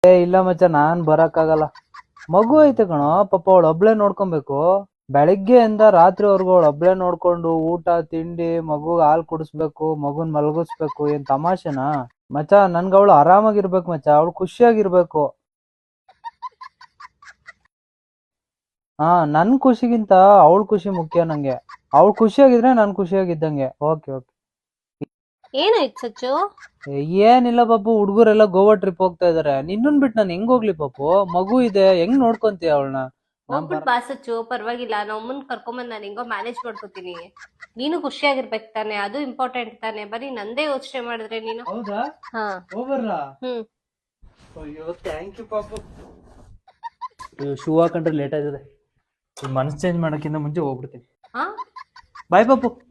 ಇಲ್ಲ ಮಚ್ಚ, ನಾನ್ ಬರಕ್ಕಾಗಲ್ಲ. ಮಗು ಐತೆ ಕಣೋ, ಪಾಪ ಅವಳು ಒಬ್ಳೆ ನೋಡ್ಕೊಬೇಕು. ಬೆಳಿಗ್ಗೆಯಿಂದ ರಾತ್ರಿವರೆಗೂ ಅವಳು ಒಬ್ಳೆ ನೋಡ್ಕೊಂಡು ಊಟ ತಿಂಡಿ, ಮಗು ಹಾಲ್ ಕುಡಿಸ್ಬೇಕು, ಮಗುನ್ ಮಲಗಿಸ್ಬೇಕು. ಏನ್ ತಮಾಷೆನಾ ಮಚ್ಚ? ನನ್ಗ ಅವಳು ಆರಾಮಾಗಿರ್ಬೇಕು ಮಚ್ಚ, ಅವಳು ಖುಷಿಯಾಗಿರ್ಬೇಕು. ಹಾ, ನನ್ ಖುಷಿಗಿಂತ ಅವಳ ಖುಷಿ ಮುಖ್ಯ ನಂಗೆ. ಅವಳು ಖುಷಿಯಾಗಿದ್ರೆ ನಾನ್ ಖುಷಿಯಾಗಿದ್ದಂಗೆ. Okay okay. ಏನಾಯ್ತು ಸಚ್ಚು? ಏನಿಲ್ಲ ಪಾಪು, ಹುಡುಗರೆಲ್ಲ ಗೋವಾ ಟ್ರಿಪ್ ಹೋಗ್ತಾ ಇದಾರೆ. ನಿನ್ನನ್ ಬಿಟ್ಟು ನಾನು ಹೆಂಗ್ ಹೋಗ್ಲಿ ಪಾಪು? ಮಗು ಇದೆ, ಹೆಂಗ್ ನೋಡ್ಕೊಂತೀಯ ಅವಳನ್ನ? ನಾನ್ ಹೋಗ್ಬಿಟ್ ಬಾ ಸಚ್ಚು, ಪರವಾಗಿಲ್ಲ. ನಮ್ಮನ್ ಕರ್ಕೊಂಬಂದ್ ನಾನು ಹೆಂಗೋ ಮ್ಯಾನೇಜ್ ಮಾಡ್ಕೋತೀನಿ. ನೀನು ಖುಷಿಯಾಗಿರ್ಬೇಕು ತಾನೆ, ಅದು ಇಂಪಾರ್ಟೆಂಟ್ ತಾನೆ. ಬರೀ ನಂದೇ ಯೋಚನೆ ಮಾಡಿದ್ರೆ ನೀನು. ಹೌದಾ? ಹಾ. ಹೋಗ್ಬರ್ಲಾ? ಹ್ಮ್. ಅಯ್ಯೋ ಥ್ಯಾಂಕ್ ಯು ಪಾಪು. ಶೂ ಹಾಕೊಂಡ್ರೆ ಲೇಟ್ ಆಗಿದೆ. ಮನಸ್ ಚೇಂಜ್ ಮಾಡಕ್ಕಿಂತ ಮುಂಚೆ ಹೋಗ್ಬಿಡ್ತೀನಿ. ಹಾ. ಬಾಯ್ ಪಾಪು.